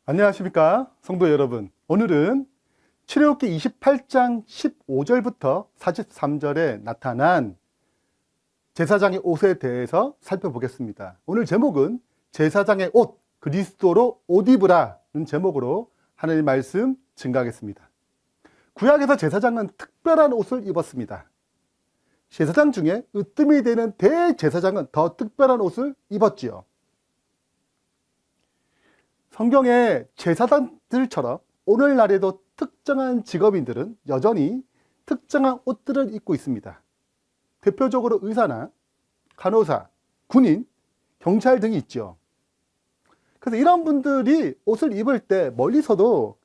안녕하십니까 성도 여러분. 오늘은 출애굽기 28장 15절부터 43절에 나타난 제사장의 옷에 대해서 살펴보겠습니다. 오늘 제목은 제사장의 옷, 그리스도로 옷 입으라는 제목으로 하나님의 말씀 증가하겠습니다. 구약에서 제사장은 특별한 옷을 입었습니다. 제사장 중에 으뜸이 되는 대제사장은 더 특별한 옷을 입었지요. 성경의 제사장들처럼 오늘날에도 특정한 직업인들은 여전히 특정한 옷들을 입고 있습니다. 대표적으로 의사나 간호사, 군인, 경찰 등이 있죠. 그래서 이런 분들이 옷을 입을 때 멀리서도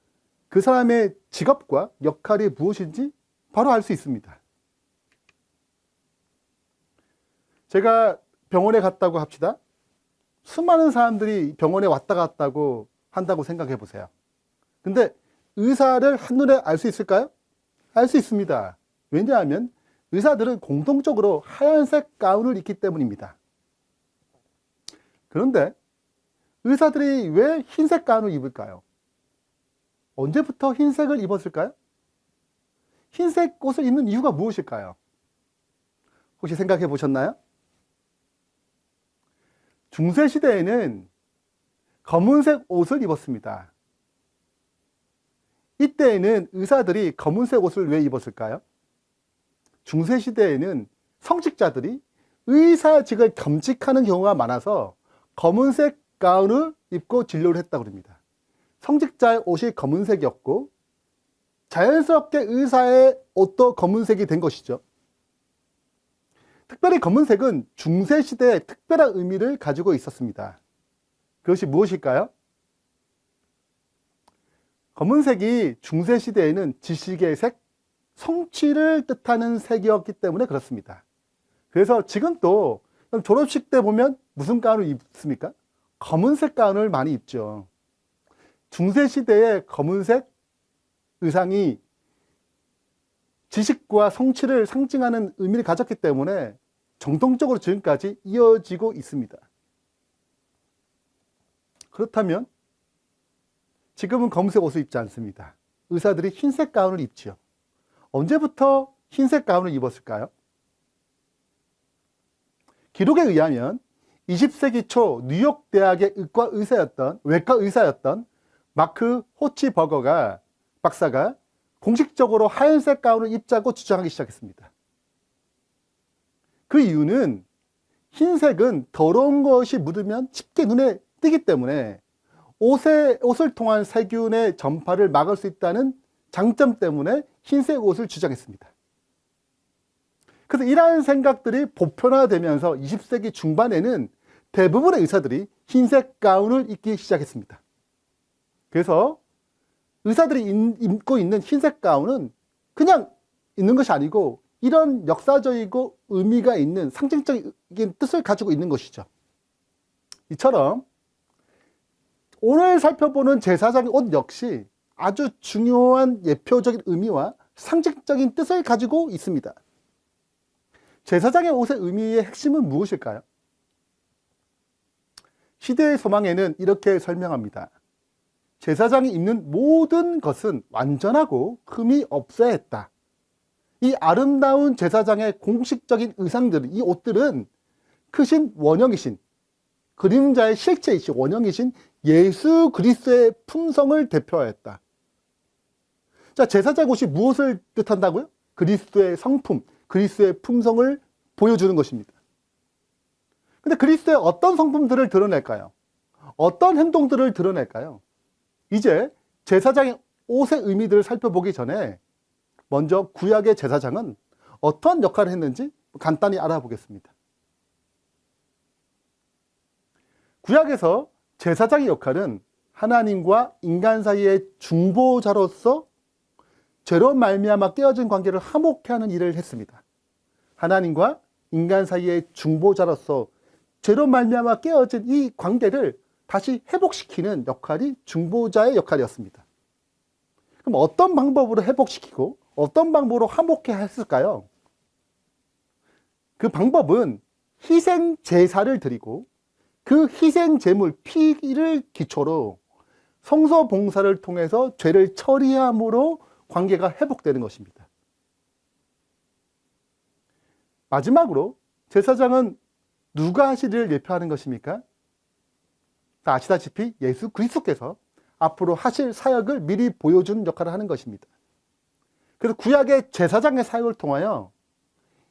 그 사람의 직업과 역할이 무엇인지 바로 알 수 있습니다. 제가 병원에 갔다고 합시다. 수많은 사람들이 병원에 왔다 갔다고 한다고 생각해 보세요. 근데 의사를 한눈에 알 수 있을까요? 알 수 있습니다. 왜냐하면 의사들은 공통적으로 하얀색 가운을 입기 때문입니다. 그런데 의사들이 왜 흰색 가운을 입을까요? 언제부터 흰색을 입었을까요? 흰색 옷을 입는 이유가 무엇일까요? 혹시 생각해 보셨나요? 중세시대에는 검은색 옷을 입었습니다. 이때에는 의사들이 검은색 옷을 왜 입었을까요? 중세시대에는 성직자들이 의사직을 겸직하는 경우가 많아서 검은색 가운을 입고 진료를 했다고 합니다. 성직자의 옷이 검은색이었고 자연스럽게 의사의 옷도 검은색이 된 것이죠. 특별히 검은색은 중세시대에 특별한 의미를 가지고 있었습니다. 그것이 무엇일까요? 검은색이 중세시대에는 지식의 색, 성취를 뜻하는 색이었기 때문에 그렇습니다. 그래서 지금 또 졸업식 때 보면 무슨 가운을 입습니까? 검은색 가운을 많이 입죠. 중세시대의 검은색 의상이 지식과 성취를 상징하는 의미를 가졌기 때문에 정통적으로 지금까지 이어지고 있습니다. 그렇다면 지금은 검은색 옷을 입지 않습니다. 의사들이 흰색 가운을 입지요. 언제부터 흰색 가운을 입었을까요? 기록에 의하면 20세기 초 뉴욕 대학의 외과 의사였던 마크 호치버거 박사가 공식적으로 하얀색 가운을 입자고 주장하기 시작했습니다. 그 이유는 흰색은 더러운 것이 묻으면 쉽게 눈에 띄기 때문에 옷을 통한 세균의 전파를 막을 수 있다는 장점 때문에 흰색 옷을 주장했습니다. 그래서 이러한 생각들이 보편화되면서 20세기 중반에는 대부분의 의사들이 흰색 가운을 입기 시작했습니다. 그래서 의사들이 입고 있는 흰색 가운은 그냥 있는 것이 아니고 이런 역사적이고 의미가 있는 상징적인 뜻을 가지고 있는 것이죠. 이처럼 오늘 살펴보는 제사장의 옷 역시 아주 중요한 예표적인 의미와 상징적인 뜻을 가지고 있습니다. 제사장의 옷의 의미의 핵심은 무엇일까요? 시대의 소망에는 이렇게 설명합니다. 제사장이 입는 모든 것은 완전하고 흠이 없어야 했다. 이 아름다운 제사장의 공식적인 의상들은, 이 옷들은 크신 원형이신, 그림자의 실체이신 원형이신 예수 그리스도의 품성을 대표하였다. 자, 제사장 옷이 무엇을 뜻한다고요? 그리스도의 성품, 그리스도의 품성을 보여주는 것입니다. 근데 그리스도의 어떤 성품들을 드러낼까요? 어떤 행동들을 드러낼까요? 이제 제사장의 옷의 의미들을 살펴보기 전에 먼저 구약의 제사장은 어떤 역할을 했는지 간단히 알아보겠습니다. 구약에서 제사장의 역할은 하나님과 인간 사이의 중보자로서 죄로 말미암아 깨어진 관계를 화목케 하는 일을 했습니다. 하나님과 인간 사이의 중보자로서 죄로 말미암아 깨어진 이 관계를 다시 회복시키는 역할이 중보자의 역할이었습니다. 그럼 어떤 방법으로 회복시키고 어떤 방법으로 화목케 했을까요? 그 방법은 희생 제사를 드리고 그 희생 제물 피를 기초로 성소 봉사를 통해서 죄를 처리함으로 관계가 회복되는 것입니다. 마지막으로 제사장은 누가 하실 일을 예표하는 것입니까? 다 아시다시피 예수 그리스도께서 앞으로 하실 사역을 미리 보여주는 역할을 하는 것입니다. 그래서 구약의 제사장의 사역을 통하여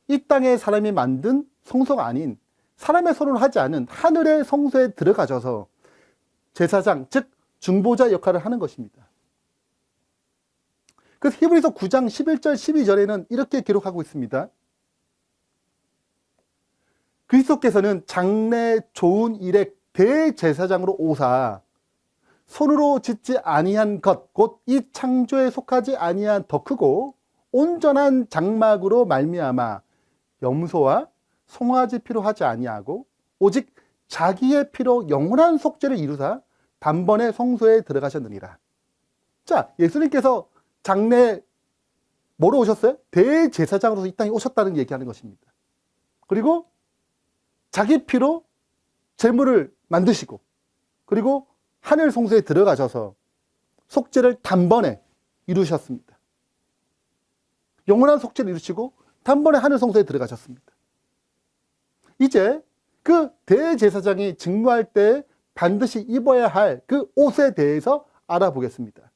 이 땅의 사람이 만든 성소가 아닌 사람의 손으로 하지 않은 하늘의 성소에 들어가셔서 제사장, 즉 중보자 역할을 하는 것입니다. 그래서 히브리서 9장 11절 12절에는 이렇게 기록하고 있습니다. 그리스도께서는 장래 좋은 일의 대제사장으로 오사 손으로 짓지 아니한 것 곧 이 창조에 속하지 아니한 더 크고 온전한 장막으로 말미암아 염소와 송아지 피로 하지 아니하고 오직 자기의 피로 영원한 속죄를 이루사 단번에 성소에 들어가셨느니라. 자, 예수님께서 장래 뭐로 오셨어요? 대제사장으로서 이 땅에 오셨다는 얘기하는 것입니다. 그리고 자기 피로 제물을 만드시고 그리고 하늘 성소에 들어가셔서 속죄를 단번에 이루셨습니다. 영원한 속죄를 이루시고 단번에 하늘 성소에 들어가셨습니다. 이제 그 대제사장이 직무할 때 반드시 입어야 할 그 옷에 대해서 알아보겠습니다.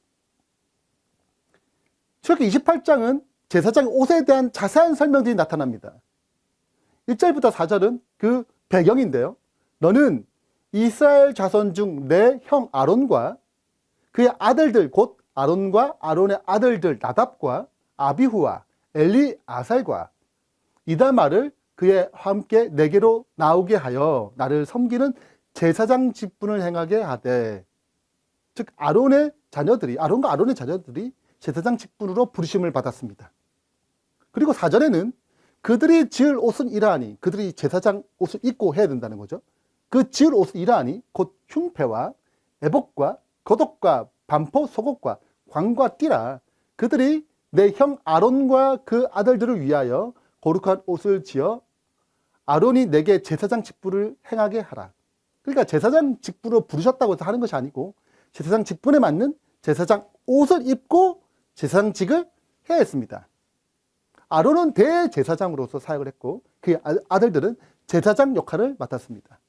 출애굽기 28장은 제사장의 옷에 대한 자세한 설명들이 나타납니다. 1절부터 4절은 그 배경인데요. 너는 이스라엘 자손 중 내 형 아론과 그의 아들들 곧 아론과 아론의 아들들 나답과 아비후와 엘리아살과 이다말을 그의 함께 내게로 나오게 하여 나를 섬기는 제사장 직분을 행하게 하되, 즉 아론과 아론의 자녀들이 제사장 직분으로 부르심을 받았습니다. 그리고 4절에는 그들이 지을 옷은 이러하니, 그들이 제사장 옷을 입고 해야 된다는 거죠. 그 지을 옷은 이러하니 곧 흉패와 애복과 겉옷과 반포 속옷과 광과 띠라. 그들이 내 형 아론과 그 아들들을 위하여 거룩한 옷을 지어 아론이 내게 제사장 직분을 행하게 하라. 그러니까 제사장 직분으로 부르셨다고 해서 하는 것이 아니고 제사장 직분에 맞는 제사장 옷을 입고 제사장직을 해야 했습니다. 아론은 대제사장으로서 사역을 했고 그의 아들들은 제사장 역할을 맡았습니다.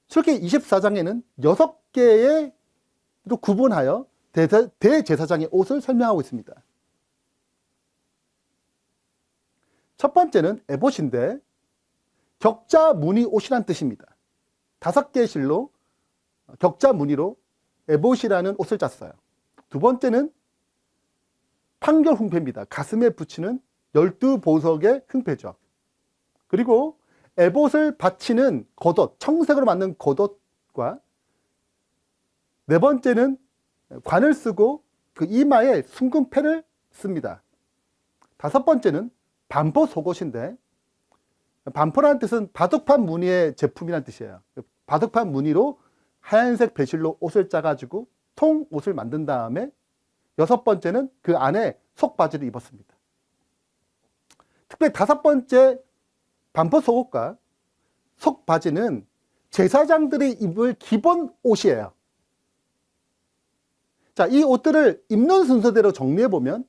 출애굽기 24장에는 6개의 구분하여 대제사장의 옷을 설명하고 있습니다. 첫 번째는 에봇인데 격자 무늬 옷이란 뜻입니다. 5개의 실로 격자 무늬로 에봇이라는 옷을 짰어요. 두 번째는 판결 흉패입니다. 가슴에 붙이는 12보석의 흉패죠. 그리고 에봇을 받치는 겉옷, 청색으로 만든 겉옷과 네 번째는 관을 쓰고 그 이마에 순금패를 씁니다. 다섯 번째는 반포 속옷인데, 반포라는 뜻은 바둑판 무늬의 제품이라는 뜻이에요. 바둑판 무늬로 하얀색 배실로 옷을 짜가지고 통 옷을 만든 다음에 여섯 번째는 그 안에 속바지를 입었습니다. 특별히 다섯 번째 반포 속옷과 속바지는 제사장들이 입을 기본 옷이에요. 자, 이 옷들을 입는 순서대로 정리해보면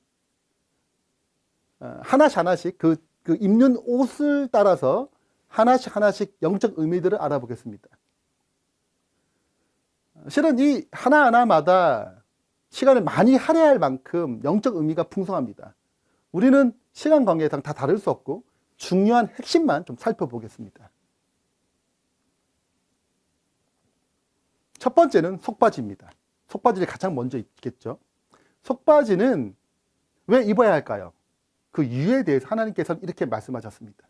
하나씩 그 입는 옷을 따라서 하나씩 영적 의미들을 알아보겠습니다. 실은 이 하나하나마다 시간을 많이 할애할 만큼 영적 의미가 풍성합니다. 우리는 시간 관계상 다 다를 수 없고 중요한 핵심만 좀 살펴보겠습니다. 첫 번째는 속바지입니다. 속바지를 가장 먼저 입겠죠. 속바지는 왜 입어야 할까요? 그 이유에 대해서 하나님께서는 이렇게 말씀하셨습니다.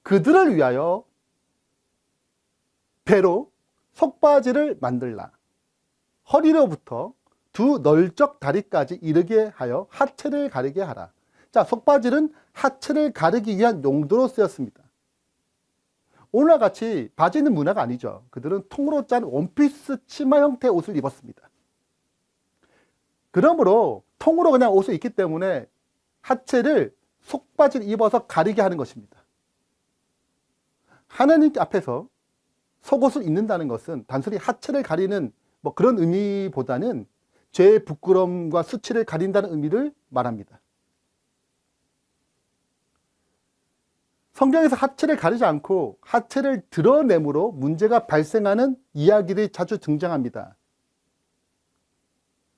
그들을 위하여 배로 속바지를 만들라. 허리로부터 두 널적 다리까지 이르게 하여 하체를 가리게 하라. 자, 속바지는 하체를 가리기 위한 용도로 쓰였습니다. 오늘과 같이 바지 입는 문화가 아니죠. 그들은 통으로 짠 원피스 치마 형태의 옷을 입었습니다. 그러므로 통으로 그냥 옷을 입기 때문에 하체를 속바지를 입어서 가리게 하는 것입니다. 하나님 앞에서 속옷을 입는다는 것은 단순히 하체를 가리는 뭐 그런 의미보다는 죄의 부끄러움과 수치를 가린다는 의미를 말합니다. 성경에서 하체를 가리지 않고 하체를 드러냄으로 문제가 발생하는 이야기들이 자주 등장합니다.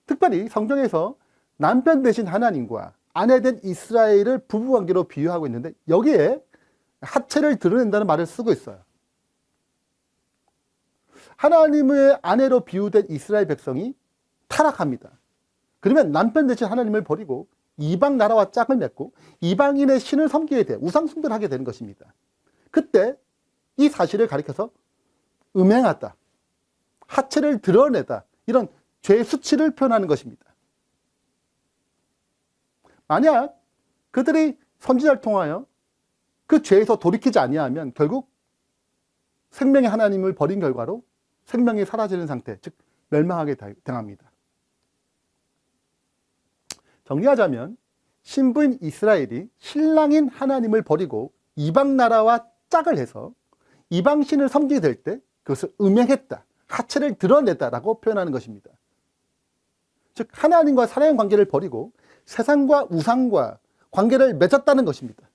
특별히 성경에서 남편 되신 하나님과 아내 된 이스라엘을 부부관계로 비유하고 있는데 여기에 하체를 드러낸다는 말을 쓰고 있어요. 하나님의 아내로 비유된 이스라엘 백성이 타락합니다. 그러면 남편 되신 하나님을 버리고 이방 나라와 짝을 맺고 이방인의 신을 섬기게 돼 우상 숭배를 하게 되는 것입니다. 그때 이 사실을 가리켜서 음행하다, 하체를 드러내다, 이런 죄의 수치를 표현하는 것입니다. 만약 그들이 선지자를 통하여 그 죄에서 돌이키지 아니하면 결국 생명의 하나님을 버린 결과로 생명이 사라지는 상태, 즉 멸망하게 당합니다. 정리하자면 신부인 이스라엘이 신랑인 하나님을 버리고 이방 나라와 짝을 해서 이방 신을 섬기게 될 때 그것을 음행했다, 하체를 드러냈다라고 표현하는 것입니다. 즉 하나님과 사랑의 관계를 버리고 세상과 우상과 관계를 맺었다는 것입니다.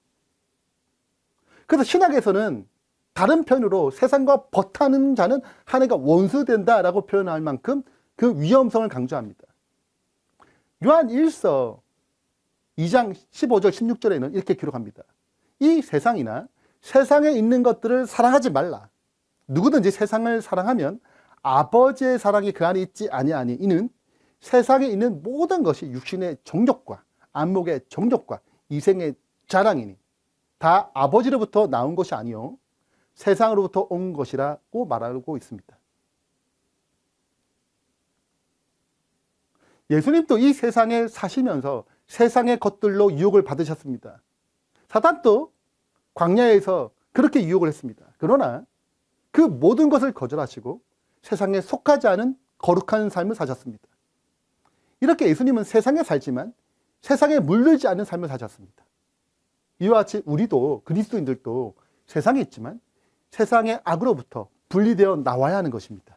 그래서 신학에서는 다른 편으로 세상과 버타는 자는 하나님과 원수된다라고 표현할 만큼 그 위험성을 강조합니다. 요한 1서 2장 15절 16절에는 이렇게 기록합니다. 이 세상이나 세상에 있는 것들을 사랑하지 말라. 누구든지 세상을 사랑하면 아버지의 사랑이 그 안에 있지 아니하니 이는 세상에 있는 모든 것이 육신의 정욕과 안목의 정욕과 이생의 자랑이니 다 아버지로부터 나온 것이 아니요 세상으로부터 온 것이라고 말하고 있습니다. 예수님도 이 세상에 사시면서 세상의 것들로 유혹을 받으셨습니다. 사탄도 광야에서 그렇게 유혹을 했습니다. 그러나 그 모든 것을 거절하시고 세상에 속하지 않은 거룩한 삶을 사셨습니다. 이렇게 예수님은 세상에 살지만 세상에 물들지 않는 삶을 사셨습니다. 이와 같이 우리도 그리스도인들도 세상에 있지만 세상의 악으로부터 분리되어 나와야 하는 것입니다.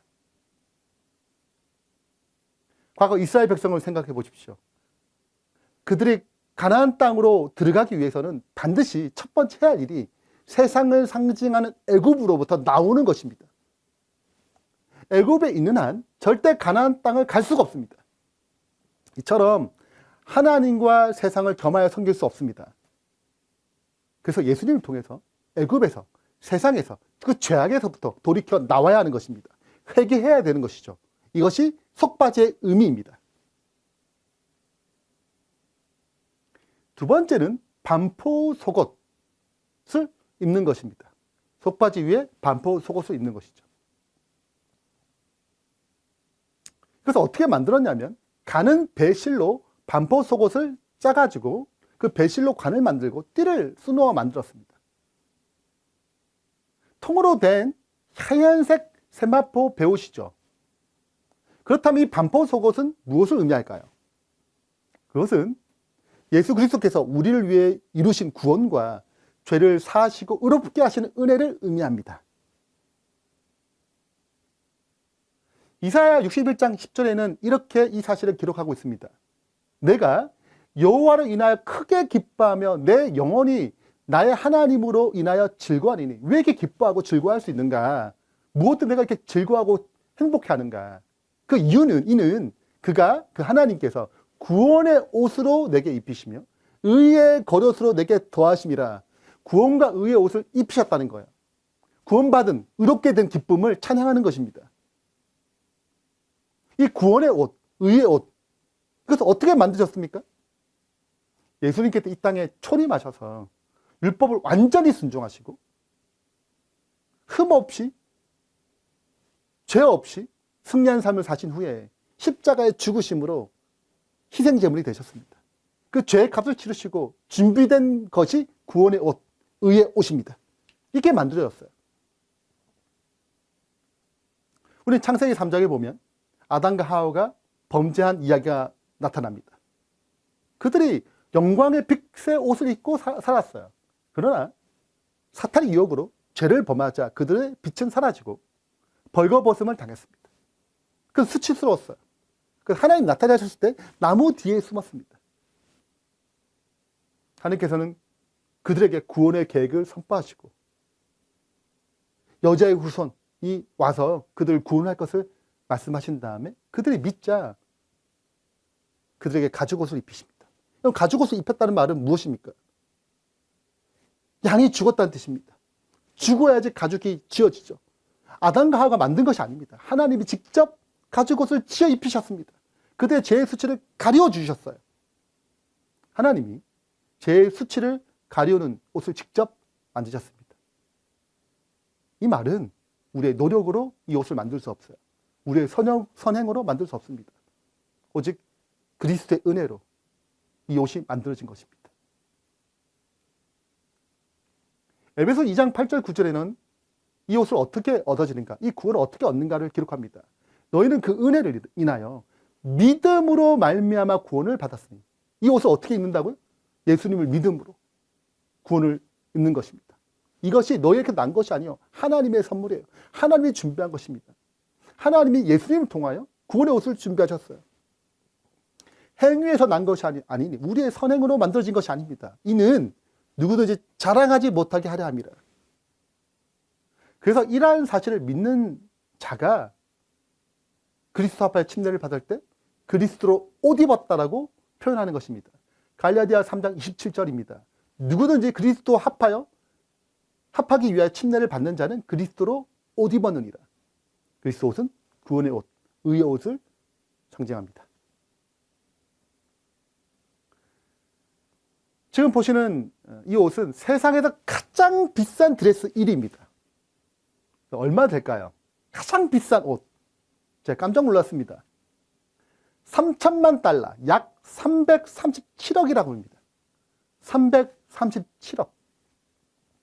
과거 이스라엘 백성을 생각해 보십시오. 그들이 가나안 땅으로 들어가기 위해서는 반드시 첫 번째 해야 할 일이 세상을 상징하는 애굽으로부터 나오는 것입니다. 애굽에 있는 한 절대 가나안 땅을 갈 수가 없습니다. 이처럼 하나님과 세상을 겸하여 섬길 수 없습니다. 그래서 예수님을 통해서 애굽에서 세상에서 그 죄악에서부터 돌이켜 나와야 하는 것입니다. 회개해야 되는 것이죠. 이것이 속바지의 의미입니다. 두 번째는 반포 속옷을 입는 것입니다. 속바지 위에 반포 속옷을 입는 것이죠. 그래서 어떻게 만들었냐면 가는 배실로 반포 속옷을 짜가지고 그 배실로 관을 만들고 띠를 수놓아 만들었습니다. 통으로 된 하얀색 세마포 배옷이죠. 그렇다면 이 반포 속옷은 무엇을 의미할까요? 그것은 예수 그리스도께서 우리를 위해 이루신 구원과 죄를 사하시고 의롭게 하시는 은혜를 의미합니다. 이사야 61장 10절에는 이렇게 이 사실을 기록하고 있습니다. 내가 여호와로 인하여 크게 기뻐하며 내 영혼이 나의 하나님으로 인하여 즐거워하리니. 왜 이렇게 기뻐하고 즐거워할 수 있는가? 무엇 때문에 내가 이렇게 즐거워하고 행복해하는가? 그 이유는 그가 그 하나님께서 구원의 옷으로 내게 입히시며 의의 겉옷으로 내게 더하심이라. 구원과 의의 옷을 입히셨다는 거예요. 구원받은 의롭게 된 기쁨을 찬양하는 것입니다. 이 구원의 옷, 의의 옷, 그래서 어떻게 만드셨습니까? 예수님께서 이 땅에 초림하셔서 율법을 완전히 순종하시고 흠 없이 죄 없이 승리한 삶을 사신 후에 십자가의 죽으심으로 희생제물이 되셨습니다. 그 죄의 값을 치르시고 준비된 것이 구원의 옷, 의의 옷입니다. 이게 만들어졌어요. 우리 창세기 3장에 보면 아담과 하와가 범죄한 이야기가 나타납니다. 그들이 영광의 빛의 옷을 입고 살았어요. 그러나 사탄의 유혹으로 죄를 범하자 그들의 빛은 사라지고 벌거벗음을 당했습니다. 그 수치스러웠어요. 그 하나님 나타나셨을 때 나무 뒤에 숨었습니다. 하나님께서는 그들에게 구원의 계획을 선포하시고 여자의 후손이 와서 그들을 구원할 것을 말씀하신 다음에 그들이 믿자 그들에게 가죽옷을 입히십니다. 그럼 가죽옷을 입혔다는 말은 무엇입니까? 양이 죽었다는 뜻입니다. 죽어야지 가죽이 지어지죠. 아담과 하와가 만든 것이 아닙니다. 하나님이 직접 가죽옷을 지어 입히셨습니다. 그들의 죄의 수치를 가리워 주셨어요. 하나님이 죄의 수치를 가리우는 옷을 직접 만드셨습니다. 이 말은 우리의 노력으로 이 옷을 만들 수 없어요. 우리의 선행으로 만들 수 없습니다. 오직 그리스도의 은혜로 이 옷이 만들어진 것입니다. 에베소 2장 8절 9절에는 이 옷을 어떻게 얻어지는가, 이 구원을 어떻게 얻는가를 기록합니다. 너희는 그 은혜를 인하여 믿음으로 말미암아 구원을 받았으니. 이 옷을 어떻게 입는다고요? 예수님을 믿음으로 구원을 입는 것입니다. 이것이 너희에게 난 것이 아니요 하나님의 선물이에요. 하나님이 준비한 것입니다. 하나님이 예수님을 통하여 구원의 옷을 준비하셨어요. 행위에서 난 것이 아니니 우리의 선행으로 만들어진 것이 아닙니다. 이는 누구든지 자랑하지 못하게 하려 함이라. 그래서 이러한 사실을 믿는 자가 그리스도 앞에 침례를 받을 때 그리스도로 옷 입었다라고 표현하는 것입니다. 갈라디아 3장 27절입니다. 누구든지 그리스도 합하기 위하여 침례를 받는 자는 그리스도로 옷 입었느니라. 그리스도 옷은 구원의 옷, 의의 옷을 상징합니다. 지금 보시는 이 옷은 세상에서 가장 비싼 드레스 1위입니다. 얼마 될까요? 가장 비싼 옷. 제가 깜짝 놀랐습니다. 3천만 달러, 약 337억이라고 합니다. 337억.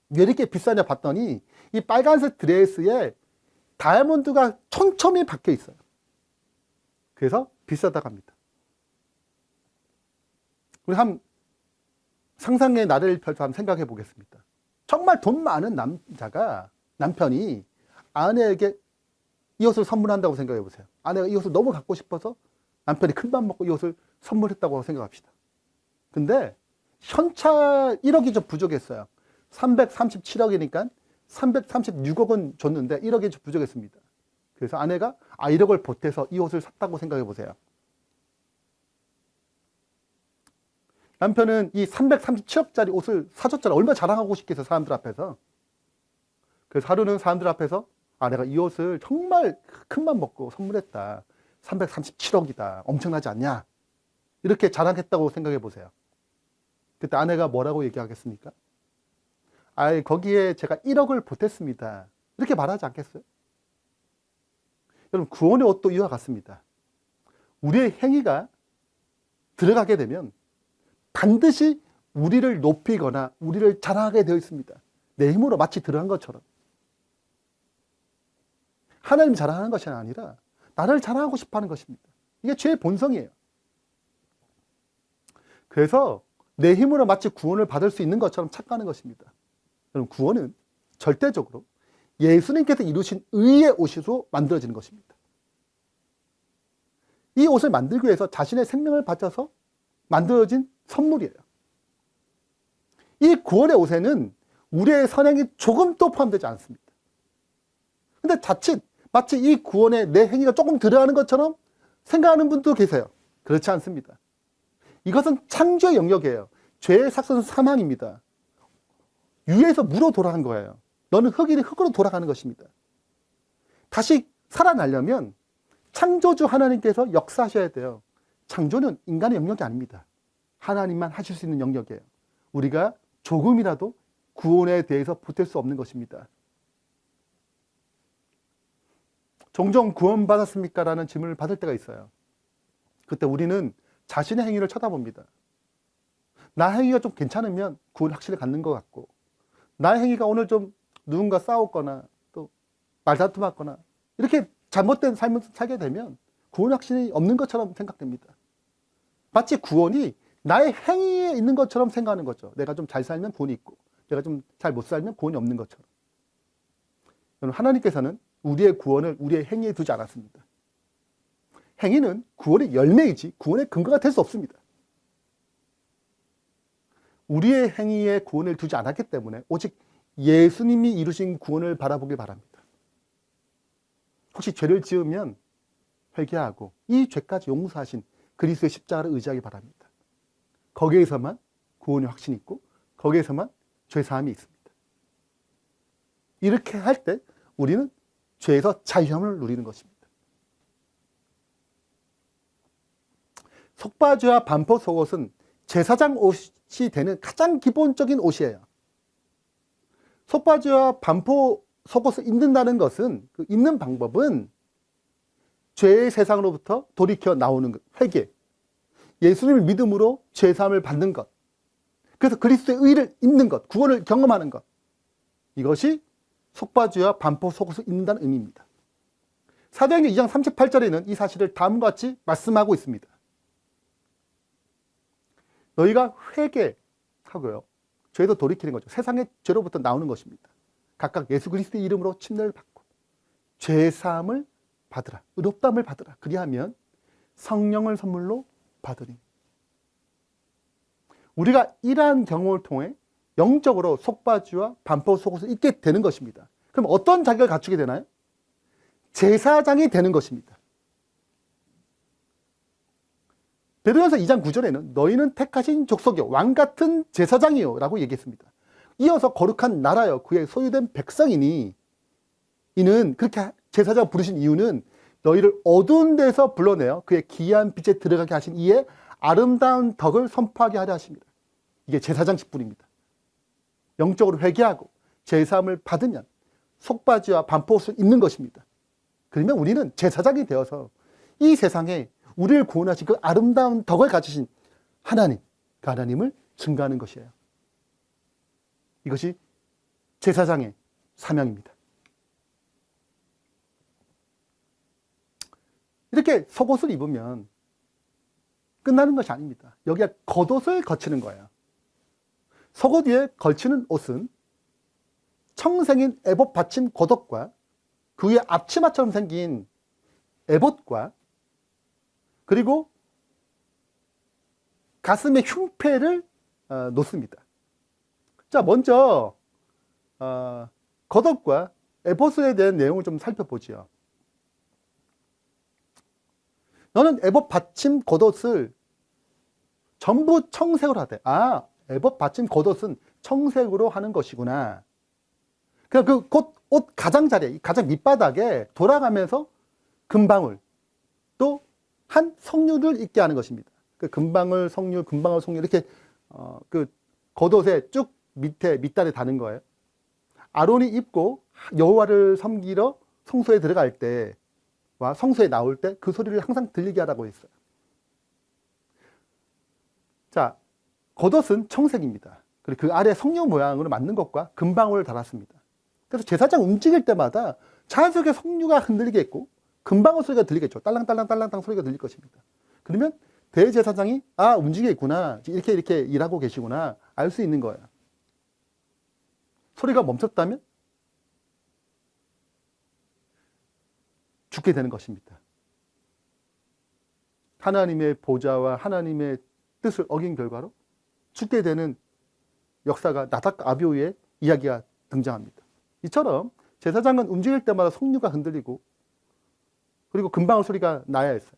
왜 이렇게 비싸냐 봤더니 이 빨간색 드레스에 다이아몬드가 촘촘히 박혀 있어요. 그래서 비싸다고 합니다. 우리 한 상상의 나래를 펼쳐 한번 생각해 보겠습니다. 정말 돈 많은 남편이 아내에게 이 옷을 선물한다고 생각해 보세요. 아내가 이 옷을 너무 갖고 싶어서 남편이 큰맘 먹고 이 옷을 선물했다고 생각합시다. 근데 현차 1억이 좀 부족했어요. 337억이니까 336억은 줬는데 1억이 좀 부족했습니다. 그래서 아내가 1억을 보태서 이 옷을 샀다고 생각해 보세요. 남편은 이 337억짜리 옷을 사줬잖아요. 얼마나 자랑하고 싶겠어요, 사람들 앞에서. 그래서 하루는 사람들 앞에서 내가 이 옷을 정말 큰맘 먹고 선물했다. 337억이다. 엄청나지 않냐? 이렇게 자랑했다고 생각해 보세요. 그때 아내가 뭐라고 얘기하겠습니까? 거기에 제가 1억을 보탰습니다. 이렇게 말하지 않겠어요? 여러분, 구원의 옷도 이와 같습니다. 우리의 행위가 들어가게 되면 반드시 우리를 높이거나 우리를 자랑하게 되어 있습니다. 내 힘으로 마치 들어간 것처럼. 하나님 자랑하는 것이 아니라 나를 자랑하고 싶어 하는 것입니다. 이게 죄의 본성이에요. 그래서 내 힘으로 마치 구원을 받을 수 있는 것처럼 착각하는 것입니다. 여러분, 구원은 절대적으로 예수님께서 이루신 의의 옷으로 만들어지는 것입니다. 이 옷을 만들기 위해서 자신의 생명을 바쳐서 만들어진 선물이에요. 이 구원의 옷에는 우리의 선행이 조금도 포함되지 않습니다. 근데 자칫 마치 이 구원에 내 행위가 조금 들어가는 것처럼 생각하는 분도 계세요. 그렇지 않습니다. 이것은 창조의 영역이에요. 죄의 삭선은 사망입니다. 위에서 무로 돌아간 거예요. 너는 흙이니 흙으로 돌아가는 것입니다. 다시 살아나려면 창조주 하나님께서 역사하셔야 돼요. 창조는 인간의 영역이 아닙니다. 하나님만 하실 수 있는 영역이에요. 우리가 조금이라도 구원에 대해서 보탤 수 없는 것입니다. 종종 구원받았습니까? 라는 질문을 받을 때가 있어요. 그때 우리는 자신의 행위를 쳐다봅니다. 나 행위가 좀 괜찮으면 구원 확실히 갖는 것 같고, 나의 행위가 오늘 좀 누군가 싸웠거나 또 말다툼하거나 이렇게 잘못된 삶을 살게 되면 구원 확신이 없는 것처럼 생각됩니다. 마치 구원이 나의 행위에 있는 것처럼 생각하는 거죠. 내가 좀 잘 살면 구원이 있고 내가 좀 잘 못 살면 구원이 없는 것처럼. 하나님께서는 우리의 구원을 우리의 행위에 두지 않았습니다. 행위는 구원의 열매이지 구원의 근거가 될 수 없습니다. 우리의 행위에 구원을 두지 않았기 때문에 오직 예수님이 이루신 구원을 바라보길 바랍니다. 혹시 죄를 지으면 회개하고 이 죄까지 용서하신 그리스도의 십자가를 의지하기 바랍니다. 거기에서만 구원의 확신이 있고 거기에서만 죄사함이 있습니다. 이렇게 할 때 우리는 죄에서 자유함을 누리는 것입니다. 속바지와 반포 속옷은 제사장 옷이 되는 가장 기본적인 옷이에요. 속바지와 반포 속옷을 입는다는 것은 그 입는 방법은 죄의 세상으로부터 돌이켜 나오는 것, 회개, 예수님을 믿음으로 죄사함을 받는 것, 그래서 그리스도의 의를 입는 것, 구원을 경험하는 것, 이것이 속바지와 반포 속옷을 입는다는 의미입니다. 사도행전 2장 38절에는 이 사실을 다음과 같이 말씀하고 있습니다. 너희가 회개하고요, 죄도 돌이키는 거죠. 세상의 죄로부터 나오는 것입니다. 각각 예수 그리스도의 이름으로 침례를 받고 죄사함을 받으라, 의롭다함을 받으라. 그리하면 성령을 선물로 받으리. 우리가 이러한 경험을 통해 영적으로 속바지와 반포 속옷을 입게 되는 것입니다. 그럼 어떤 자격을 갖추게 되나요? 제사장이 되는 것입니다. 베드로전서 2장 9절에는 너희는 택하신 족속이요 왕 같은 제사장이요 라고 얘기했습니다. 이어서 거룩한 나라요 그의 소유된 백성이니, 이는 그렇게 제사장 부르신 이유는 너희를 어두운 데서 불러내어 그의 기이한 빛에 들어가게 하신 이의 아름다운 덕을 선포하게 하려 하십니다. 이게 제사장 직분입니다. 영적으로 회개하고 제사함을 받으면 속바지와 반포옷을 입는 것입니다. 그러면 우리는 제사장이 되어서 이 세상에 우리를 구원하신 그 아름다운 덕을 가지신 하나님, 그 하나님을 증거하는 것이에요. 이것이 제사장의 사명입니다. 이렇게 속옷을 입으면 끝나는 것이 아닙니다. 여기에 겉옷을 거치는 거예요. 속옷 위에 걸치는 옷은 청생인 에봇 받침 겉옷과 그 위에 앞치마처럼 생긴 에봇과 그리고 가슴에 흉패를 놓습니다. 자, 먼저 겉옷과 에봇에 대한 내용을 좀 살펴보지요. 너는 에봇 받침 겉옷을 전부 청색으로 하되, 에봇 받침 겉옷은 청색으로 하는 것이구나. 그 옷 가장자리에, 가장 밑바닥에 돌아가면서 금방울, 또 한 석류를 입게 하는 것입니다. 그 금방울, 석류, 금방울, 석류 이렇게 그 겉옷에 쭉 밑단에 다는 거예요. 아론이 입고 여호와를 섬기러 성소에 들어갈 때와 성소에 나올 때 그 소리를 항상 들리게 하라고 했어요. 자, 겉옷은 청색입니다. 그리고 그 아래 석류 모양으로 만든 것과 금방울을 달았습니다. 그래서 제사장 움직일 때마다 자연스럽게 석류가 흔들리겠고 금방울 소리가 들리겠죠. 딸랑딸랑딸랑딸랑 소리가 들릴 것입니다. 그러면 대제사장이 움직이겠구나, 이렇게 일하고 계시구나 알 수 있는 거예요. 소리가 멈췄다면 죽게 되는 것입니다. 하나님의 보좌와 하나님의 뜻을 어긴 결과로 죽게 되는 역사가 나닥 아비후의 이야기가 등장합니다. 이처럼 제사장은 움직일 때마다 석류가 흔들리고 그리고 금방울 소리가 나야 했어요.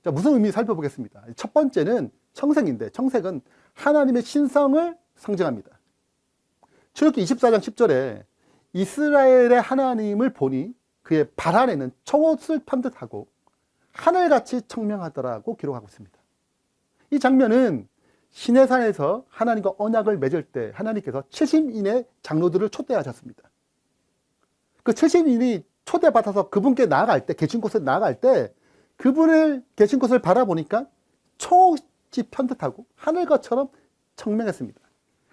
자, 무슨 의미 살펴보겠습니다. 첫 번째는 청색인데, 청색은 하나님의 신성을 상징합니다. 출애굽기 24장 10절에 이스라엘의 하나님을 보니 그의 발 안에는 청옷을 편듯하고 하늘같이 청명하더라고 기록하고 있습니다. 이 장면은 시내산에서 하나님과 언약을 맺을 때 하나님께서 70인의 장로들을 초대하셨습니다. 그 70인이 초대받아서 그분께 나아갈 때, 계신 곳에 나아갈 때 그분을 계신 곳을 바라보니까 청옷이 편듯하고 하늘것처럼 청명했습니다.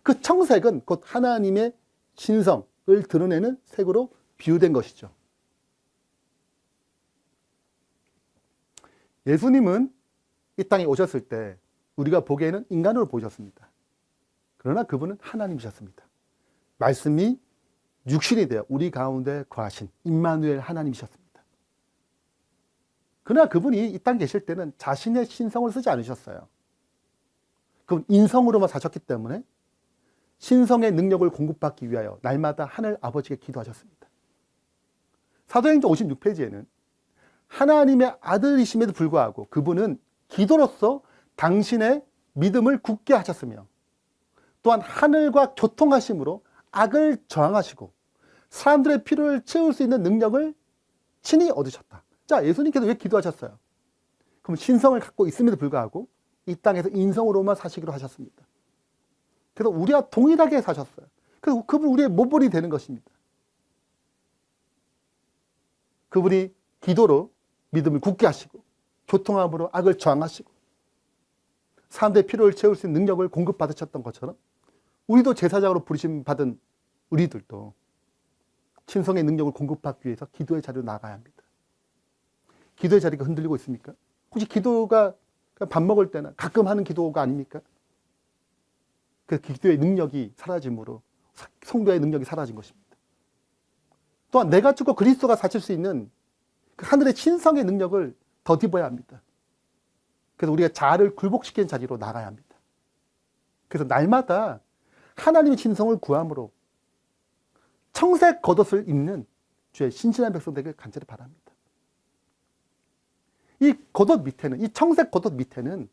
그 청색은 곧 하나님의 신성을 드러내는 색으로 비유된 것이죠. 예수님은 이 땅에 오셨을 때 우리가 보기에는 인간으로 보이셨습니다. 그러나 그분은 하나님이셨습니다. 말씀이 육신이 되어 우리 가운데 거하신 임마누엘 하나님이셨습니다. 그러나 그분이 이 땅에 계실 때는 자신의 신성을 쓰지 않으셨어요. 그분 인성으로만 사셨기 때문에 신성의 능력을 공급받기 위하여 날마다 하늘 아버지께 기도하셨습니다. 사도행전 56페이지에는 하나님의 아들이심에도 불구하고 그분은 기도로서 당신의 믿음을 굳게 하셨으며 또한 하늘과 교통하심으로 악을 저항하시고 사람들의 필요를 채울 수 있는 능력을 친히 얻으셨다. 자, 예수님께서 왜 기도하셨어요? 그럼 신성을 갖고 있음에도 불구하고 이 땅에서 인성으로만 사시기로 하셨습니다. 그래서 우리와 동일하게 사셨어요. 그래서 그분 우리의 모본이 되는 것입니다. 그분이 기도로 믿음을 굳게 하시고 교통함으로 악을 저항하시고 사람들의 필요를 채울 수 있는 능력을 공급받으셨던 것처럼 우리도 제사장으로 부르심 받은 우리들도 신성의 능력을 공급받기 위해서 기도의 자리로 나가야 합니다. 기도의 자리가 흔들리고 있습니까? 혹시 기도가 밥 먹을 때나 가끔 하는 기도가 아닙니까? 그 기도의 능력이 사라짐으로 성도의 능력이 사라진 것입니다. 또한 내가 죽고 그리스도가 사실 수 있는 그 하늘의 신성의 능력을 덧입어야 합니다. 그래서 우리가 자아를 굴복시키는 자리로 나가야 합니다. 그래서 날마다 하나님의 신성을 구함으로 청색 겉옷을 입는 주의 신실한 백성 되길 간절히 바랍니다. 이 겉옷 밑에는, 이 청색 겉옷 밑에는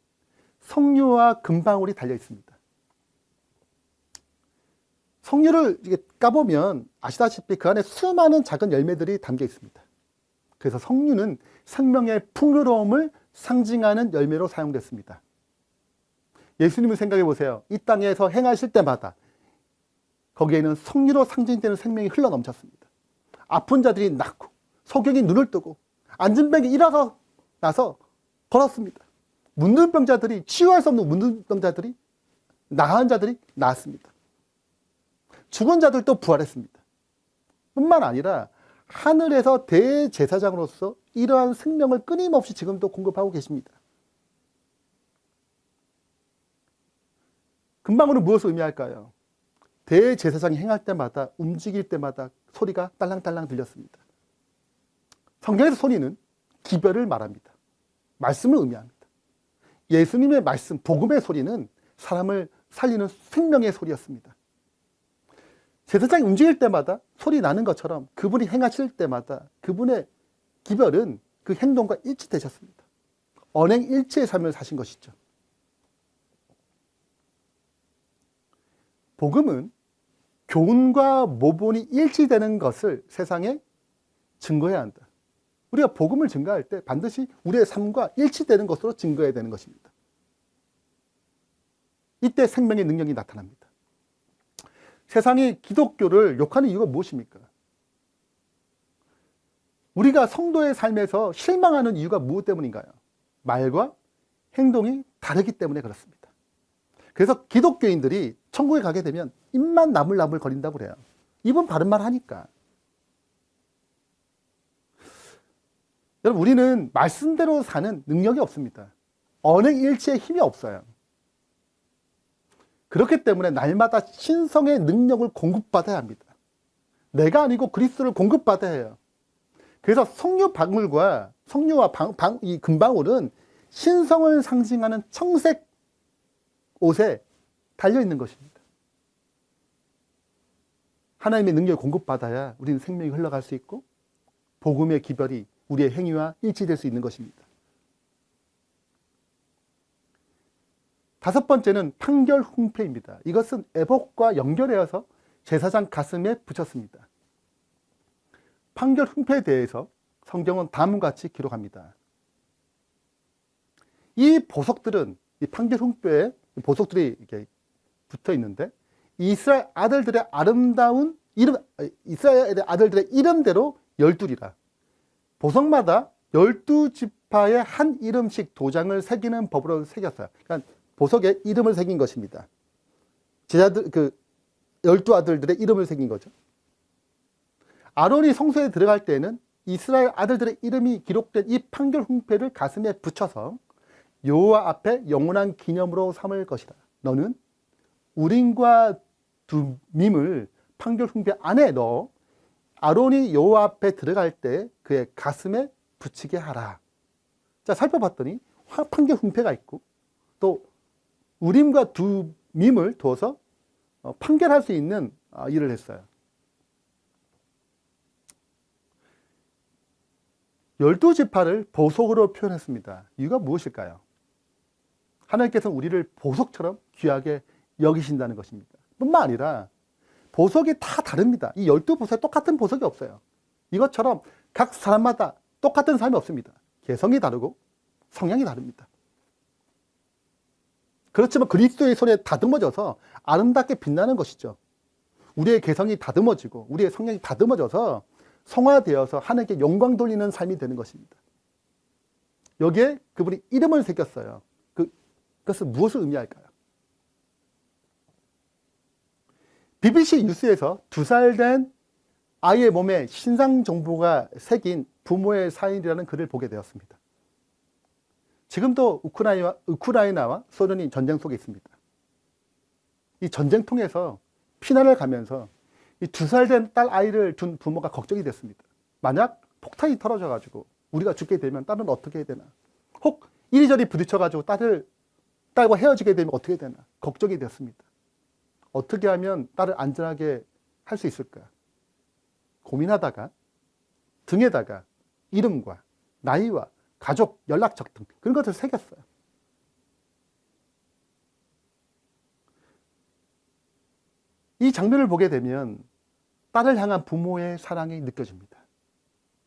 석류와 금방울이 달려 있습니다. 석류를 까보면 아시다시피 그 안에 수많은 작은 열매들이 담겨 있습니다. 그래서 석류는 생명의 풍요로움을 상징하는 열매로 사용됐습니다. 예수님을 생각해 보세요. 이 땅에서 행하실 때마다 거기에는 석류로 상징되는 생명이 흘러 넘쳤습니다. 아픈 자들이 낫고 소경이 눈을 뜨고 앉은 병이 일어서 나서 걸었습니다. 문둥병자들이 치유할 수 없는 문둥병자들이 나은 자들이 나았습니다. 죽은 자들도 부활했습니다. 뿐만 아니라 하늘에서 대제사장으로서 이러한 생명을 끊임없이 지금도 공급하고 계십니다. 금방울은 무엇을 의미할까요? 대제사장이 행할 때마다 움직일 때마다 소리가 딸랑딸랑 들렸습니다. 성경에서 소리는 기별을 말합니다. 말씀을 의미합니다. 예수님의 말씀, 복음의 소리는 사람을 살리는 생명의 소리였습니다. 제사장이 움직일 때마다 소리 나는 것처럼 그분이 행하실 때마다 그분의 기별은 그 행동과 일치되셨습니다. 언행일치의 삶을 사신 것이죠. 복음은 교훈과 모본이 일치되는 것을 세상에 증거해야 한다. 우리가 복음을 증거할 때 반드시 우리의 삶과 일치되는 것으로 증거해야 되는 것입니다. 이때 생명의 능력이 나타납니다. 세상이 기독교를 욕하는 이유가 무엇입니까? 우리가 성도의 삶에서 실망하는 이유가 무엇 때문인가요? 말과 행동이 다르기 때문에 그렇습니다. 그래서 기독교인들이 천국에 가게 되면 입만 나물나물 거린다고 그래요. 입은 바른 말 하니까. 여러분, 우리는 말씀대로 사는 능력이 없습니다. 언행일치의 힘이 없어요. 그렇기 때문에 날마다 신성의 능력을 공급받아야 합니다. 내가 아니고 그리스도를 공급받아야 해요. 그래서 석류와 이 금방울은 신성을 상징하는 청색 옷에 달려있는 것입니다. 하나님의 능력을 공급받아야 우리는 생명이 흘러갈 수 있고 복음의 기별이 우리의 행위와 일치될 수 있는 것입니다. 다섯 번째는 판결 훈패입니다. 이것은 에봇과 연결하여서 제사장 가슴에 붙였습니다. 판결 훈패에 대해서 성경은 다음과 같이 기록합니다. 이 보석들은 이 판결 훈패에 보석들이 이렇게 붙어 있는데 이스라엘 아들들의 이름대로 12이라. 보석마다 12지파의 한 이름씩 도장을 새기는 법으로 새겼어요. 그러니까 보석에 이름을 새긴 것입니다. 제자들, 12아들들의 이름을 새긴 거죠. 아론이 성소에 들어갈 때는 이스라엘 아들들의 이름이 기록된 이 판결 훈패를 가슴에 붙여서 여호와 앞에 영원한 기념으로 삼을 것이다. 너는 우림과 둠밈을 판결 흉배 안에 넣어 아론이 여호와 앞에 들어갈 때 그의 가슴에 붙이게 하라. 자, 살펴봤더니 판결 흉패가 있고 또 우림과 두밈을 두어서 판결할 수 있는 일을 했어요. 12지파를 보석으로 표현했습니다. 이유가 무엇일까요? 하나님께서는 우리를 보석처럼 귀하게 여기신다는 것입니다. 뿐만 아니라 보석이 다 다릅니다. 이 12보석에 똑같은 보석이 없어요. 이것처럼 각 사람마다 똑같은 삶이 없습니다. 개성이 다르고 성향이 다릅니다. 그렇지만 그리스도의 손에 다듬어져서 아름답게 빛나는 것이죠. 우리의 개성이 다듬어지고 우리의 성향이 다듬어져서 성화되어서 하나님께 영광 돌리는 삶이 되는 것입니다. 여기에 그분이 이름을 새겼어요. 그것은 무엇을 의미할까요? BBC 뉴스에서 2살 된 아이의 몸에 신상 정보가 새긴 부모의 사인이라는 글을 보게 되었습니다. 지금도 우크라이나와 소련이 전쟁 속에 있습니다. 이 전쟁통에서 피난을 가면서 이 2살 된 딸 아이를 둔 부모가 걱정이 됐습니다. 만약 폭탄이 떨어져가지고 우리가 죽게 되면 딸은 어떻게 해야 되나? 혹 이리저리 부딪혀가지고 딸과 헤어지게 되면 어떻게 되나? 걱정이 됐습니다. 어떻게 하면 딸을 안전하게 할 수 있을까? 고민하다가 등에다가 이름과 나이와 가족, 연락처 등 그런 것을 새겼어요. 이 장면을 보게 되면 딸을 향한 부모의 사랑이 느껴집니다.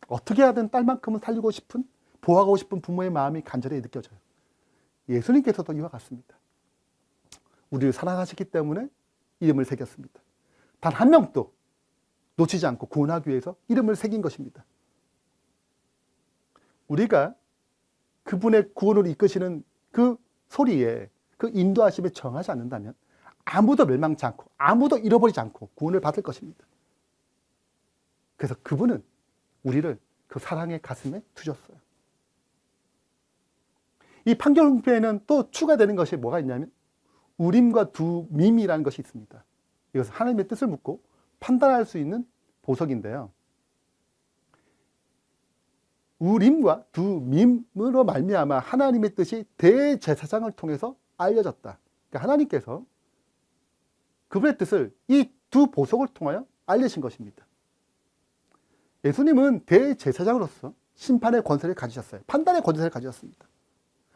어떻게 하든 딸만큼은 살리고 싶은, 보호하고 싶은 부모의 마음이 간절히 느껴져요. 예수님께서도 이와 같습니다. 우리를 사랑하시기 때문에 이름을 새겼습니다. 단 한 명도 놓치지 않고 구원하기 위해서 이름을 새긴 것입니다. 우리가 그분의 구원으로 이끄시는 그 소리에, 그 인도하심에 정하지 않는다면 아무도 멸망치 않고 아무도 잃어버리지 않고 구원을 받을 것입니다. 그래서 그분은 우리를 그 사랑의 가슴에 두셨어요. 이 판결문에는 또 추가되는 것이 뭐가 있냐면 우림과 두밈이라는 것이 있습니다. 이것은 하나님의 뜻을 묻고 판단할 수 있는 보석인데요. 우림과 두밈으로 말미암아 하나님의 뜻이 대제사장을 통해서 알려졌다. 그러니까 하나님께서 그분의 뜻을 이 두 보석을 통하여 알리신 것입니다. 예수님은 대제사장으로서 심판의 권세를 가지셨어요. 판단의 권세를 가지셨습니다.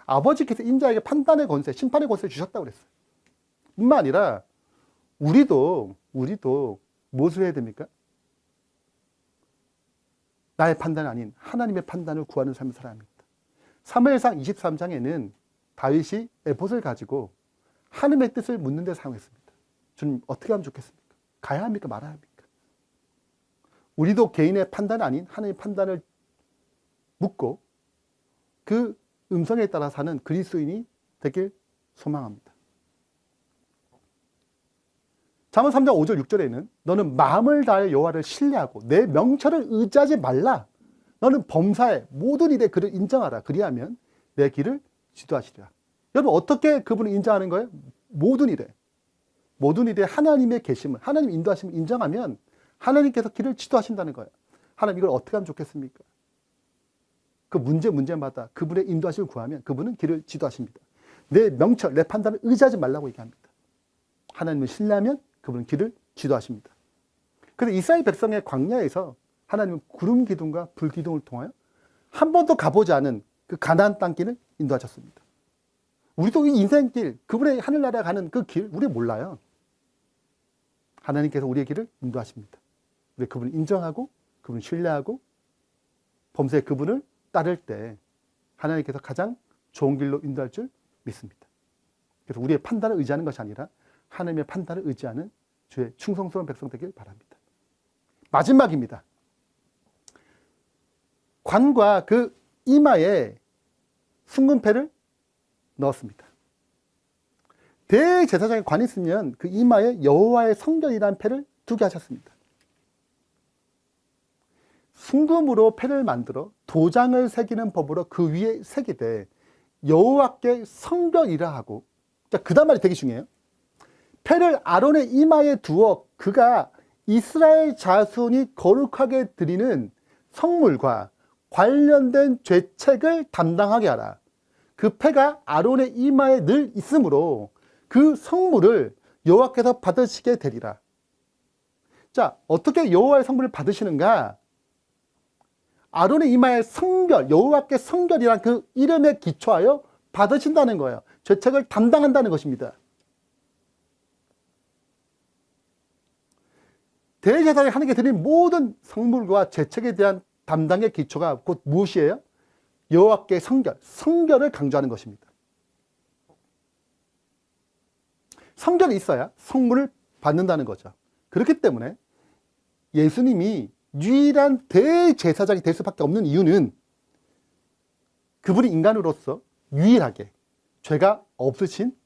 아버지께서 인자에게 판단의 권세, 심판의 권세를 주셨다고 그랬어요. 뿐만 아니라 우리도 무엇을 해야 됩니까? 나의 판단이 아닌 하나님의 판단을 구하는 삶을 살아야 합니다. 사무엘상 23장에는 다윗이 에봇을 가지고 하나님의 뜻을 묻는 데 사용했습니다. 주님, 어떻게 하면 좋겠습니까? 가야 합니까? 말아야 합니까? 우리도 개인의 판단이 아닌 하나님의 판단을 묻고 그 음성에 따라 사는 그리스도인이 되길 소망합니다. 잠언 3장 5절 6절에는 너는 마음을 다해 여호와를 신뢰하고 내 명철을 의지하지 말라. 너는 범사에 모든 일에 그를 인정하라. 그리하면 내 길을 지도하시리라. 여러분, 어떻게 그분을 인정하는 거예요? 모든 일에 하나님의 계심을, 하나님 인도하심을 인정하면 하나님께서 길을 지도하신다는 거예요. 하나님, 이걸 어떻게 하면 좋겠습니까? 그 문제마다 그분의 인도하심을 구하면 그분은 길을 지도하십니다. 내 명철, 내 판단을 의지하지 말라고 얘기합니다. 하나님을 신뢰하면 그분은 길을 지도하십니다. 그래서 이스라엘 백성의 광야에서 하나님은 구름 기둥과 불 기둥을 통하여 한 번도 가보지 않은 그 가나안 땅길을 인도하셨습니다. 우리도 이 인생길, 그분의 하늘나라에 가는 그 길, 우리 몰라요. 하나님께서 우리의 길을 인도하십니다. 우리 그분을 인정하고 그분을 신뢰하고 범사에 그분을 따를 때 하나님께서 가장 좋은 길로 인도할 줄 믿습니다. 그래서 우리의 판단을 의지하는 것이 아니라 하나님의 판단을 의지하는 주의 충성스러운 백성 되길 바랍니다. 마지막입니다. 관과 그 이마에 순금패를 넣었습니다. 대제사장의 관이 있으면 그 이마에 여호와의 성전이라는 패를 두게 하셨습니다. 순금으로 패를 만들어 도장을 새기는 법으로 그 위에 새기되 여호와께 성전이라 하고, 자, 그 다음 말이 되게 중요해요. 패를 아론의 이마에 두어 그가 이스라엘 자손이 거룩하게 드리는 성물과 관련된 죄책을 담당하게 하라. 그 패가 아론의 이마에 늘 있으므로 그 성물을 여호와께서 받으시게 되리라. 자, 어떻게 여호와의 성물을 받으시는가? 아론의 이마에 성결, 여호와께 성결이란 그 이름에 기초하여 받으신다는 거예요. 죄책을 담당한다는 것입니다. 대제사장이 하나님께 드린 모든 성물과 죄책에 대한 담당의 기초가 곧 무엇이에요? 여호와께 성결, 성결을 강조하는 것입니다. 성결이 있어야 성물을 받는다는 거죠. 그렇기 때문에 예수님이 유일한 대제사장이 될 수밖에 없는 이유는 그분이 인간으로서 유일하게 죄가 없으신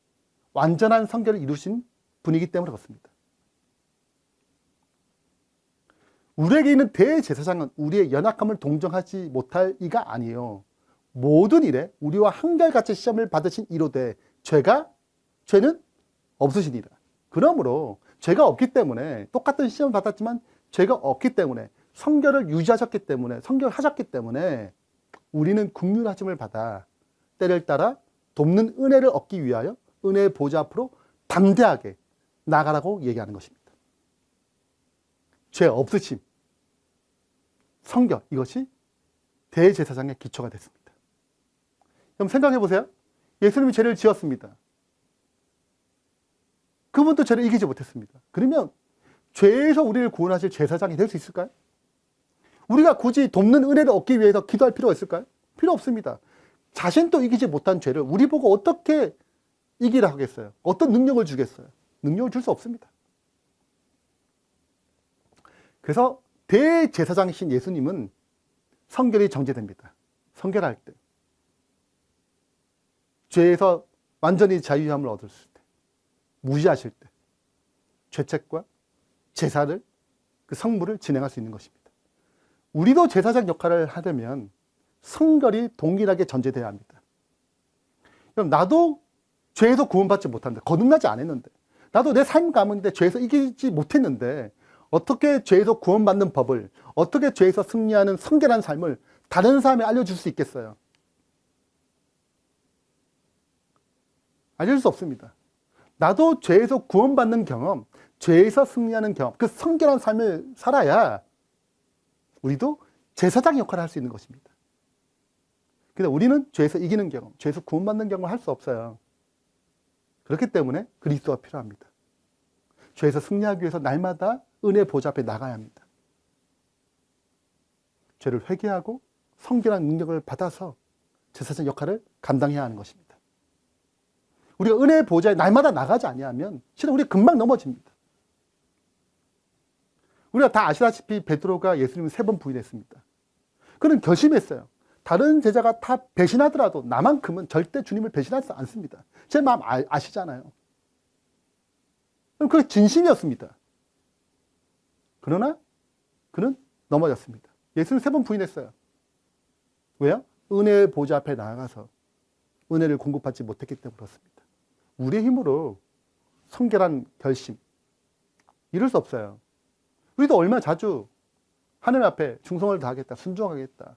완전한 성결을 이루신 분이기 때문에 그렇습니다. 우리에게 있는 대제사장은 우리의 연약함을 동정하지 못할 이가 아니에요. 모든 일에 우리와 한결같이 시험을 받으신 이로되 죄는 없으시니라. 그러므로 죄가 없기 때문에 똑같은 시험을 받았지만 죄가 없기 때문에 성결을 유지하셨기 때문에 성결하셨기 때문에 우리는 긍휼하심을 받아 때를 따라 돕는 은혜를 얻기 위하여 은혜의 보좌 앞으로 담대하게 나가라고 얘기하는 것입니다. 죄 없으심, 성결, 이것이 대제사장의 기초가 됐습니다. 그럼 생각해 보세요. 예수님이 죄를 지었습니다. 그분도 죄를 이기지 못했습니다. 그러면 죄에서 우리를 구원하실 제사장이 될 수 있을까요? 우리가 굳이 돕는 은혜를 얻기 위해서 기도할 필요가 있을까요? 필요 없습니다. 자신도 이기지 못한 죄를 우리 보고 어떻게 이기라 하겠어요? 어떤 능력을 주겠어요? 능력을 줄 수 없습니다. 그래서 대제사장이신 예수님은 성결이 정죄됩니다. 성결할 때, 죄에서 완전히 자유함을 얻었을 때, 무지하실 때, 죄책과 제사를, 그 성물을 진행할 수 있는 것입니다. 우리도 제사장 역할을 하려면 성결이 동일하게 전제되어야 합니다. 그럼 나도 죄에서 구원받지 못한다. 거듭나지 않았는데, 나도 내 삶 가운데 죄에서 이기지 못했는데 어떻게 죄에서 구원받는 법을, 어떻게 죄에서 승리하는 성결한 삶을 다른 사람에 알려줄 수 있겠어요? 알려줄 수 없습니다. 나도 죄에서 구원받는 경험, 죄에서 승리하는 경험, 그 성결한 삶을 살아야 우리도 제사장 역할을 할 수 있는 것입니다. 근데 우리는 죄에서 이기는 경험, 죄에서 구원받는 경험을 할 수 없어요. 그렇기 때문에 그리스도가 필요합니다. 죄에서 승리하기 위해서 날마다 은혜 보좌 앞에 나가야 합니다. 죄를 회개하고 성결한 능력을 받아서 제사장 역할을 감당해야 하는 것입니다. 우리가 은혜 보좌에 날마다 나가지 아니하면 실은 우리 금방 넘어집니다. 우리가 다 아시다시피 베드로가 예수님을 3번 부인했습니다. 그는 결심했어요. 다른 제자가 다 배신하더라도 나만큼은 절대 주님을 배신하지 않습니다. 제 마음 아시잖아요. 그게 진심이었습니다. 그러나 그는 넘어졌습니다. 예수님 3번 부인했어요. 왜요? 은혜의 보좌 앞에 나아가서 은혜를 공급받지 못했기 때문에 그렇습니다. 우리의 힘으로 성결한 결심 이룰 수 없어요. 우리도 얼마나 자주 하나님 앞에 충성을 다하겠다, 순종하겠다,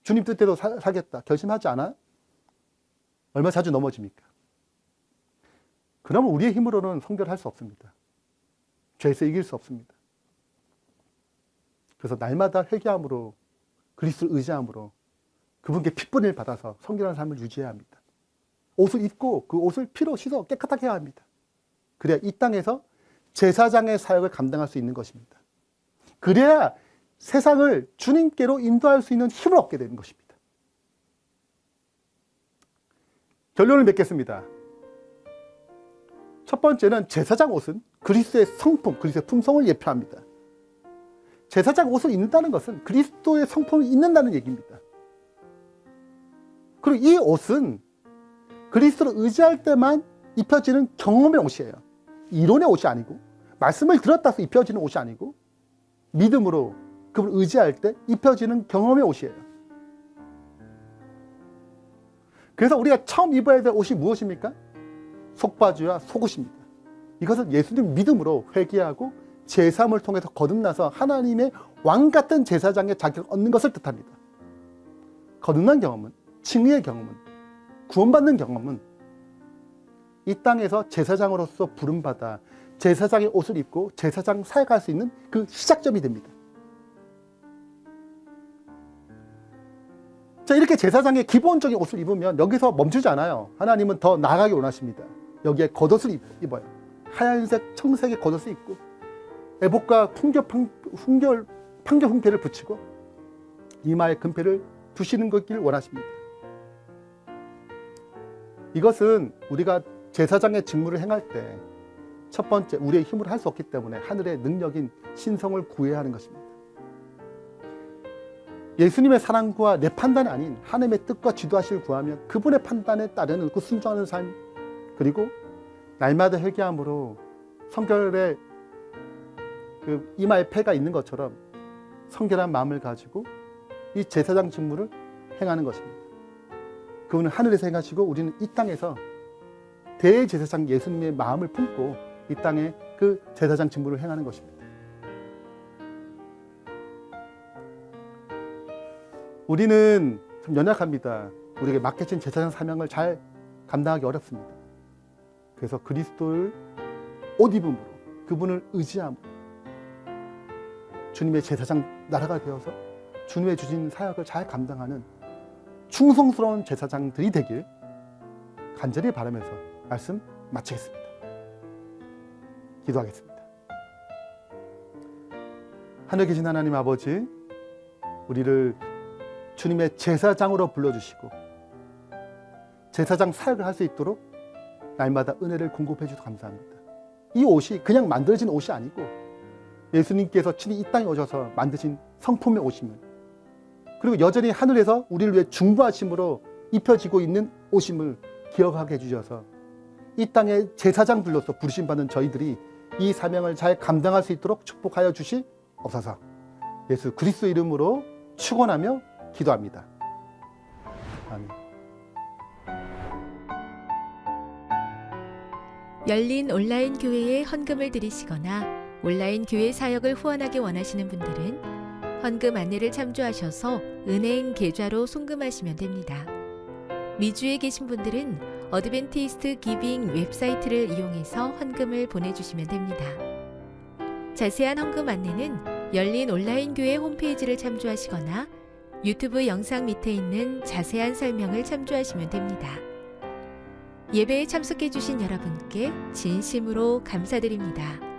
주님 뜻대로 살겠다 결심하지 않아? 얼마나 자주 넘어집니까? 그러면 우리의 힘으로는 성결할 수 없습니다. 죄에서 이길 수 없습니다. 그래서 날마다 회개함으로, 그리스도를 의지함으로 그분께 핏분을 받아서 성결한 삶을 유지해야 합니다. 옷을 입고 그 옷을 피로 씻어 깨끗하게 해야 합니다. 그래야 이 땅에서 제사장의 사역을 감당할 수 있는 것입니다. 그래야 세상을 주님께로 인도할 수 있는 힘을 얻게 되는 것입니다. 결론을 맺겠습니다. 첫 번째는 제사장 옷은 그리스도의 성품, 그리스도의 품성을 예표합니다. 제사장 옷을 입는다는 것은 그리스도의 성품을 입는다는 얘기입니다. 그리고 이 옷은 그리스도를 의지할 때만 입혀지는 경험의 옷이에요. 이론의 옷이 아니고, 말씀을 들었다 해서 입혀지는 옷이 아니고, 믿음으로 그분을 의지할 때 입혀지는 경험의 옷이에요. 그래서 우리가 처음 입어야 될 옷이 무엇입니까? 속바지와 속옷입니다. 이것은 예수님 믿음으로 회개하고 제사함을 통해서 거듭나서 하나님의 왕 같은 제사장의 자격을 얻는 것을 뜻합니다. 거듭난 경험은, 칭의의 경험은, 구원받는 경험은 이 땅에서 제사장으로서 부름받아 제사장의 옷을 입고 제사장 사역할 수 있는 그 시작점이 됩니다. 자, 이렇게 제사장의 기본적인 옷을 입으면 여기서 멈추지 않아요. 하나님은 더 나아가기 원하십니다. 여기에 겉옷을 입어요. 하얀색, 청색의 겉옷을 입고 에봇과 판결 훈패를 붙이고 이마에 금패를 두시는 것을 원하십니다. 이것은 우리가 제사장의 직무를 행할 때 첫 번째, 우리의 힘으로 할 수 없기 때문에 하늘의 능력인 신성을 구해야 하는 것입니다. 예수님의 사랑과 내 판단이 아닌 하나님의 뜻과 지도하시를 구하면 그분의 판단에 따르는 그 순종하는 삶, 그리고 날마다 회개함으로 성결의 그 이마에 패가 있는 것처럼 성결한 마음을 가지고 이 제사장 직무를 행하는 것입니다. 그분은 하늘에서 행하시고 우리는 이 땅에서 대제사장 예수님의 마음을 품고 이 땅에 그 제사장 직무를 행하는 것입니다. 우리는 좀 연약합니다. 우리에게 맡겨진 제사장 사명을 잘 감당하기 어렵습니다. 그래서 그리스도를 옷 입음으로, 그분을 의지함으로 주님의 제사장 나라가 되어서 주님의 주신 사역을 잘 감당하는 충성스러운 제사장들이 되길 간절히 바라면서 말씀 마치겠습니다. 기도하겠습니다. 하늘에 계신 하나님 아버지, 우리를 주님의 제사장으로 불러주시고 제사장 사역을 할 수 있도록 날마다 은혜를 공급해 주셔서 감사합니다. 이 옷이 그냥 만들어진 옷이 아니고 예수님께서 친히 이 땅에 오셔서 만드신 성품의 옷임을, 그리고 여전히 하늘에서 우리를 위해 중보하심으로 입혀지고 있는 옷임을 기억하게 해주셔서 이 땅의 제사장들로서 부르심받는 저희들이 이 사명을 잘 감당할 수 있도록 축복하여 주시옵소서. 예수 그리스도 이름으로 축원하며 기도합니다. 아멘. 열린 온라인 교회에 헌금을 드리시거나 온라인 교회 사역을 후원하기 원하시는 분들은 헌금 안내를 참조하셔서 은혜인 계좌로 송금하시면 됩니다. 미주에 계신 분들은 어드벤티스트 기빙 웹사이트를 이용해서 헌금을 보내주시면 됩니다. 자세한 헌금 안내는 열린 온라인 교회 홈페이지를 참조하시거나 유튜브 영상 밑에 있는 자세한 설명을 참조하시면 됩니다. 예배에 참석해 주신 여러분께 진심으로 감사드립니다.